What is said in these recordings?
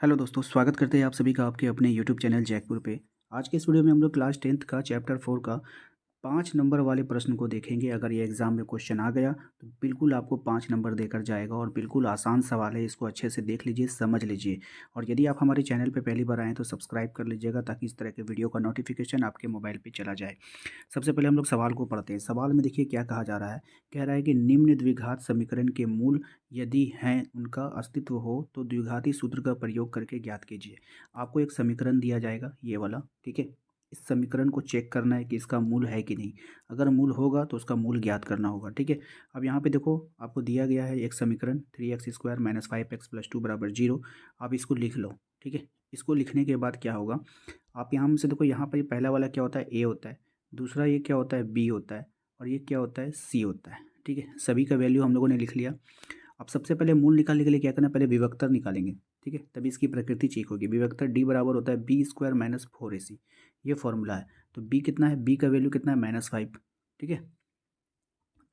Hello दोस्तों, स्वागत करते हैं आप सभी का आपके अपने यूट्यूब चैनल जैकपुर पे। आज के इस वीडियो में हम लोग क्लास 10th का चैप्टर 4 का 5 नंबर वाले प्रश्न को देखेंगे। अगर ये एग्ज़ाम में क्वेश्चन आ गया तो बिल्कुल आपको 5 नंबर देकर जाएगा और बिल्कुल आसान सवाल है, इसको अच्छे से देख लीजिए, समझ लीजिए। और यदि आप हमारे चैनल पे पहली बार आएँ तो सब्सक्राइब कर लीजिएगा ताकि इस तरह के वीडियो का नोटिफिकेशन आपके मोबाइल पे चला जाए। सबसे पहले हम लोग सवाल को पढ़ते हैं। सवाल में देखिए क्या कहा जा रहा है। कह रहा है कि निम्न द्विघात समीकरण के मूल यदि हैं उनका अस्तित्व हो तो द्विघाती सूत्र का प्रयोग करके ज्ञात कीजिए। आपको एक समीकरण दिया जाएगा ये वाला, ठीक है। इस समीकरण को चेक करना है कि इसका मूल है कि नहीं। अगर मूल होगा तो उसका मूल ज्ञात करना होगा, ठीक है। अब यहाँ पे देखो आपको दिया गया है एक समीकरण 3x² - 5x + 2 = 0। आप इसको लिख लो, ठीक है। इसको लिखने के बाद क्या होगा, आप यहाँ से देखो, यहाँ पर ये पहला वाला क्या होता है, ए होता है। दूसरा ये क्या होता है, बी होता है। और ये क्या होता है, सी होता है, ठीक है। सभी का वैल्यू हम लोगों ने लिख लिया। अब सबसे पहले मूल निकालने के लिए क्या करना है, पहले विभक्तर निकालेंगे, ठीक है। तभी इसकी प्रकृति चेक होगी। विभक्तर डी बराबर होता है b² - 4ac। ये फॉर्मूला है। तो बी कितना है, बी का वैल्यू कितना है, -5, ठीक है।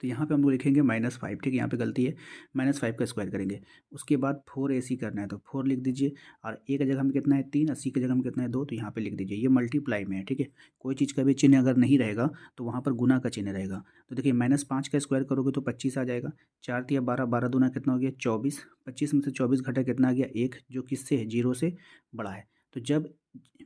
तो यहाँ पे हम लोग लिखेंगे -5, ठीक है। यहाँ पे गलती है, -5 का स्क्वायर करेंगे। उसके बाद 4ac करना है तो 4 लिख दीजिए। और ए का जगह में कितना है 3, 80 की जगह में कितना है 2, तो यहाँ पे लिख दीजिए। ये मल्टीप्लाई में है, ठीक है। कोई चीज़ का भी चिन्ह अगर नहीं रहेगा तो वहाँ पर गुना का चिन्ह रहेगा। तो देखिए -5 का स्क्वायर करोगे तो 25 आ जाएगा। 4 तिया 12, 12 दूना कितना हो गया 24। 25 में से 24 घटा कितना आ गया 1, जो किससे है, 0 से बड़ा है। तो जब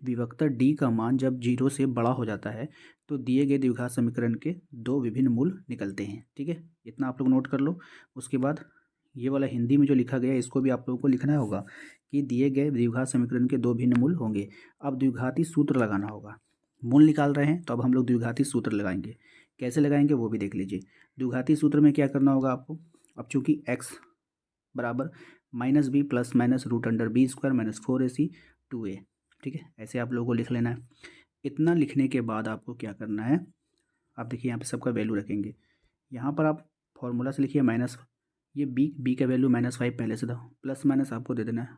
विभक्तर डी का मान जब 0 से बड़ा हो जाता है तो दिए गए द्विघात समीकरण के दो विभिन्न मूल निकलते हैं, ठीक है। इतना आप लोग नोट कर लो। उसके बाद ये वाला हिंदी में जो लिखा गया है इसको भी आप लोगों को लिखना होगा कि दिए गए द्विघात समीकरण के दो भिन्न मूल होंगे। अब द्विघाती सूत्र लगाना होगा। मूल निकाल रहे हैं तो अब हम लोग द्विघाती सूत्र लगाएंगे। कैसे लगाएंगे वो भी देख लीजिए। द्विघाती सूत्र में क्या करना होगा आपको, अब चूंकि x बराबर -b + -√b² - 4ac 2a, ठीक है। ऐसे आप लोगों को लिख लेना है। इतना लिखने के बाद आपको क्या करना है, आप देखिए यहाँ पे सबका वैल्यू रखेंगे। यहाँ पर आप फॉर्मूला से लिखिए माइनस, ये बी का वैल्यू -5 पहले से था, प्लस माइनस आपको दे देना है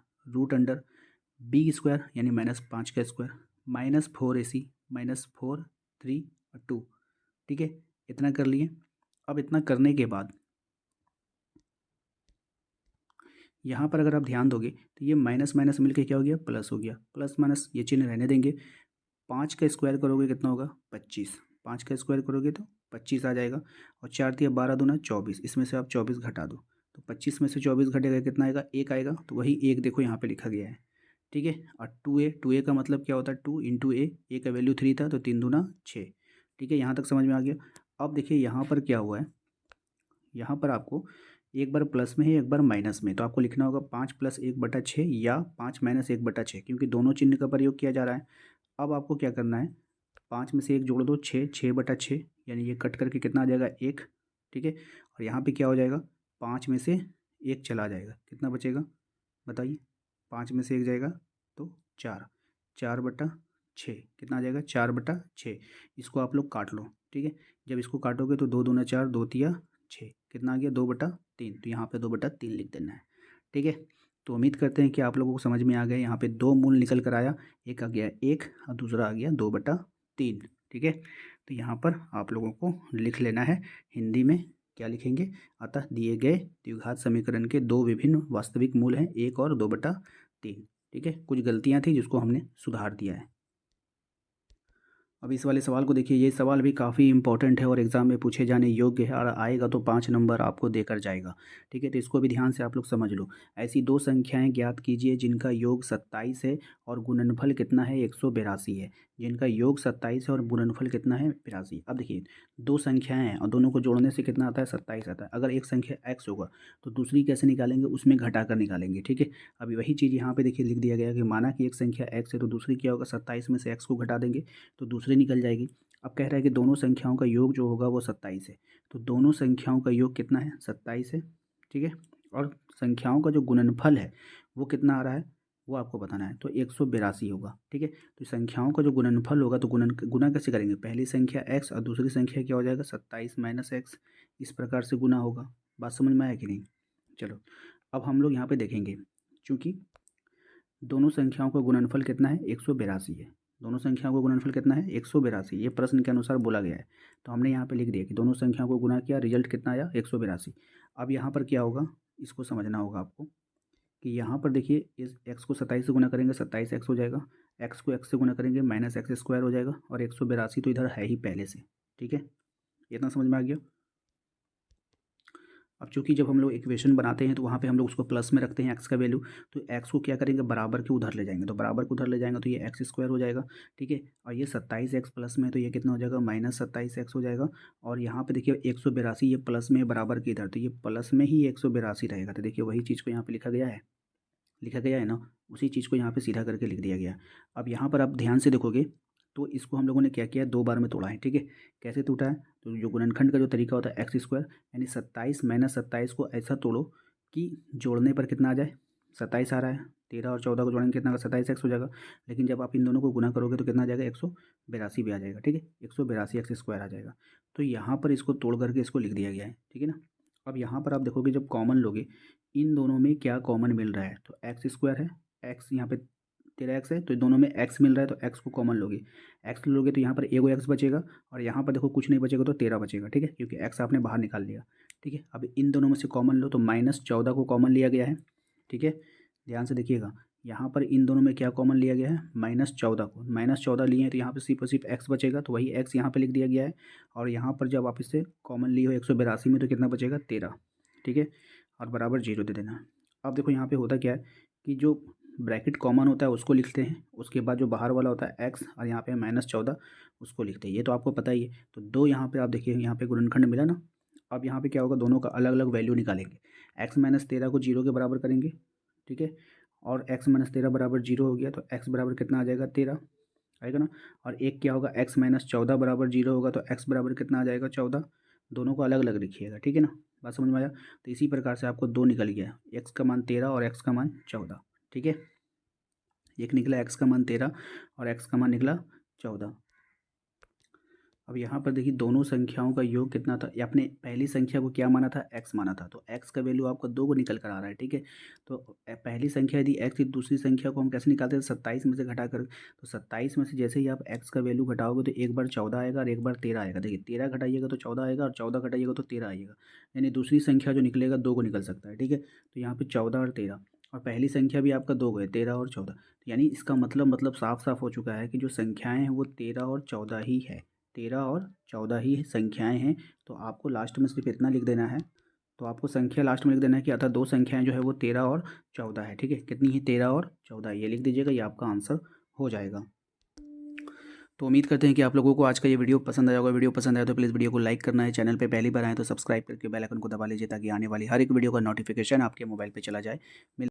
√b² यानी -5 का स्क्वायर -4ac -4 3 और 2, ठीक है। इतना कर लिए। अब इतना करने के बाद यहाँ पर अगर आप ध्यान दोगे तो ये माइनस माइनस मिलके क्या हो गया, प्लस हो गया। प्लस माइनस ये चिन्ह रहने देंगे। 5 का स्क्वायर करोगे कितना होगा 25। 5 का स्क्वायर करोगे तो 25 आ जाएगा। और 4 तिया 12 दूना 24, इसमें से आप 24 घटा दो तो 25 में से 24 घटेगा कितना आएगा, 1 आएगा। तो वही एक देखो यहाँ पे लिखा गया है, ठीक है। और 2a का मतलब क्या होता है, 2 × ए का वैल्यू 3 था तो 3 दूना 6, ठीक है। यहाँ तक समझ में आ गया। अब देखिए यहाँ पर क्या हुआ है, यहाँ पर आपको एक बार प्लस में है एक बार माइनस में, तो आपको लिखना होगा 5 + 1/6 या 5 - 1/6, क्योंकि दोनों चिन्ह का प्रयोग किया जा रहा है। अब आपको क्या करना है, 5 में से 1 जोड़ दो 6, 6/6 यानी ये कट करके कितना आ जाएगा 1, ठीक है। और यहाँ पे क्या हो जाएगा, 5 में से 1 चला जाएगा, कितना बचेगा बताइए। 5 में से 1 जाएगा तो 4, 4/6 कितना आ जाएगा 4/6। इसको आप लोग काट लो, ठीक है। जब इसको काटोगे तो 2 दूना 4, 2 तिया 6, कितना आ गया 2/3। तो यहाँ पे 2/3 लिख देना है, ठीक है। तो उम्मीद करते हैं कि आप लोगों को समझ में आ गया। यहाँ पे दो मूल निकल कर आया, एक आ गया 1 और दूसरा आ गया 2/3, ठीक है। तो यहाँ पर आप लोगों को लिख लेना है। हिंदी में क्या लिखेंगे, अतः दिए गए द्विघात समीकरण के दो विभिन्न वास्तविक मूल हैं 1 और 2/3, ठीक है। कुछ गलतियाँ थी जिसको हमने सुधार दिया है। अब इस वाले सवाल को देखिए, ये सवाल भी काफ़ी इंपॉर्टेंट है और एग्ज़ाम में पूछे जाने योग्य है और आएगा तो 5 नंबर आपको देकर जाएगा, ठीक है। तो इसको भी ध्यान से आप लोग समझ लो। ऐसी दो संख्याएं ज्ञात कीजिए जिनका योग 27 है और गुणनफल कितना है 182 है। जिनका योग 27 है और गुणनफल कितना है 82। अब देखिए दो संख्याएं हैं और दोनों को जोड़ने से कितना आता है 27 आता है। अगर एक संख्या x होगा तो दूसरी कैसे निकालेंगे, उसमें घटा कर निकालेंगे, ठीक है। अभी वही चीज़ यहाँ पे देखिए लिख दिया गया कि माना कि एक संख्या x है तो दूसरी क्या होगा, 27 में से x को घटा देंगे तो दूसरी निकल जाएगी। अब कह रहा है कि दोनों संख्याओं का योग जो होगा वो 27 है। तो दोनों संख्याओं का योग कितना है 27 है, ठीक है। और संख्याओं का जो गुणनफल है वो कितना आ रहा है वो आपको बताना है, तो 182 होगा, ठीक है। तो संख्याओं का जो गुणनफल होगा तो गुना कैसे करेंगे, पहली संख्या x और दूसरी संख्या क्या हो जाएगा 27 - x, इस प्रकार से गुना होगा। बात समझ में आया कि नहीं। चलो अब हम लोग यहाँ पे देखेंगे, चूँकि दोनों संख्याओं का गुणनफल कितना है 182 है। दोनों संख्याओं का गुणनफल कितना है 182, ये प्रश्न के अनुसार बोला गया है। तो हमने यहाँ पे लिख दिया कि दोनों संख्याओं को गुना किया, रिजल्ट कितना आया 182। अब यहाँ पर क्या होगा इसको समझना होगा आपको। कि यहाँ पर देखिए इस x को 27 से गुना करेंगे 27x हो जाएगा, x को x से गुना करेंगे माइनस एक्स स्क्वायर हो जाएगा, और 182 तो इधर है ही पहले से। ठीक है, इतना समझ में आ गया। अब चूंकि जब हम लोग इक्वेशन बनाते हैं तो वहाँ पे हम लोग उसको प्लस में रखते हैं एक्स का वैल्यू, तो एक्स को क्या करेंगे बराबर के उधर ले जाएंगे, तो बराबर को उधर ले जाएंगे तो ये एक्स स्क्वायर हो जाएगा। ठीक है, और ये 27x प्लस में, तो ये कितना हो जाएगा माइनस 27x हो जाएगा। और यहाँ पे देखिए 182 ये प्लस में बराबर के इधर, तो ये प्लस में ही 182 रहेगा। तो देखिए वही चीज़ को यहाँ पर लिखा गया है ना, उसी चीज़ को यहाँ पे सीधा करके लिख दिया गया। अब यहाँ पर आप ध्यान से देखोगे तो इसको हम लोगों ने क्या किया, 2 बार में तोड़ा है। ठीक है, कैसे टूटा है, तो जो गुणनखंड का जो तरीका होता है एक्स स्क्वायर, यानी 27 माइनस 27 को ऐसा तोड़ो कि जोड़ने पर कितना आ जाए, 27 आ रहा है, 13 और 14 को जोड़ेंगे कितना, 27x हो जाएगा। लेकिन जब आप इन दोनों को गुना करोगे तो कितना आ जाएगा, 182 भी आ जाएगा। ठीक है, 182 एक्स स्क्वायर आ जाएगा। तो यहाँ पर इसको तोड़ करके इसको लिख दिया गया है। ठीक है ना। अब यहाँ पर आप देखोगे जब कॉमन लोगे इन दोनों में क्या कॉमन मिल रहा है, तो एक्स स्क्वायर है, एक्स यहाँ पे 13x है, तो दोनों में x मिल रहा है, तो x को कॉमन लोगे, x लोगे तो यहाँ पर एगो x बचेगा, और यहाँ पर देखो कुछ नहीं बचेगा तो 13 बचेगा। ठीक है, क्योंकि x आपने बाहर निकाल लिया। ठीक है, अब इन दोनों में से कॉमन लो, तो -14 को कॉमन लिया गया है। ठीक है, ध्यान से देखिएगा, यहाँ पर इन दोनों में क्या कॉमन लिया गया है, -14 को, -14 लिए हैं तो यहाँ पर सिर्फ और सिर्फ x बचेगा, तो वही x यहाँ पर लिख दिया गया है। और यहाँ पर जब आप इससे कॉमन लिए हो 182 में, तो कितना बचेगा, 13। ठीक है, और बराबर 0 दे देना। अब देखो यहाँ पे होता क्या है कि जो ब्रैकेट कॉमन होता है उसको लिखते हैं, उसके बाद जो बाहर वाला होता है x, और यहाँ पे -14 उसको लिखते हैं, ये तो आपको पता ही है। तो दो यहाँ पे आप देखिए, यहाँ पे गुणनखंड मिला ना। अब यहाँ पे क्या होगा, दोनों का अलग अलग वैल्यू निकालेंगे, x माइनस 13 को 0 के बराबर करेंगे। ठीक है, और x माइनस 13 बराबर 0 हो गया, तो x बराबर कितना आ जाएगा, 13 आएगा ना। और एक क्या होगा, x माइनस 14 बराबर 0 होगा, तो x बराबर कितना आ जाएगा, 14। दोनों को अलग अलग लिखिएगा। ठीक है ना, बात समझ में आया। तो इसी प्रकार से आपको दो निकल गया, x का मान 13 और x का मान 14। ठीक है, एक निकला x का मान 13 और x का मान निकला 14। अब यहाँ पर देखिए दोनों संख्याओं का योग कितना था, या आपने पहली संख्या को क्या माना था, x माना था, तो x का वैल्यू आपका 2 को निकल कर आ रहा है। ठीक है, तो पहली संख्या यदि x थी, दूसरी संख्या को हम कैसे निकालते हैं, 27 में से घटा कर। तो 27 में से जैसे ही आप x का वैल्यू घटाओगे तो एक बार 14 आएगा और एक बार 13 आएगा। देखिए 13 घटाइएगा तो 14 आएगा, और 14 घटाइएगा तो 13 आएगा, यानी दूसरी संख्या जो निकलेगा 2 को निकल सकता है। ठीक है, तो यहाँ पर 14 और 13, और पहली संख्या भी आपका 2 है, 13 और 14। यानी इसका मतलब साफ साफ हो चुका है कि जो संख्याएँ हैं वो 13 और 14 ही है, 13 और 14 ही संख्याएं हैं। तो आपको लास्ट में सिर्फ इतना लिख देना है, तो आपको संख्या लास्ट में लिख देना है कि अतः दो संख्याएं जो है वो 13 और 14 है। ठीक है, कितनी है, 13 और 14, ये लिख दीजिएगा, ये आपका आंसर हो जाएगा। तो उम्मीद करते हैं कि आप लोगों को आज का ये वीडियो पसंद आया होगा। वीडियो पसंद आया तो प्लीज़ वीडियो को लाइक करना है, चैनल पे पहली बार आए तो सब्सक्राइब करके बेल आइकन को दबा लीजिए, ताकि आने वाली हर एक वीडियो का नोटिफिकेशन आपके मोबाइल पे चला जाए।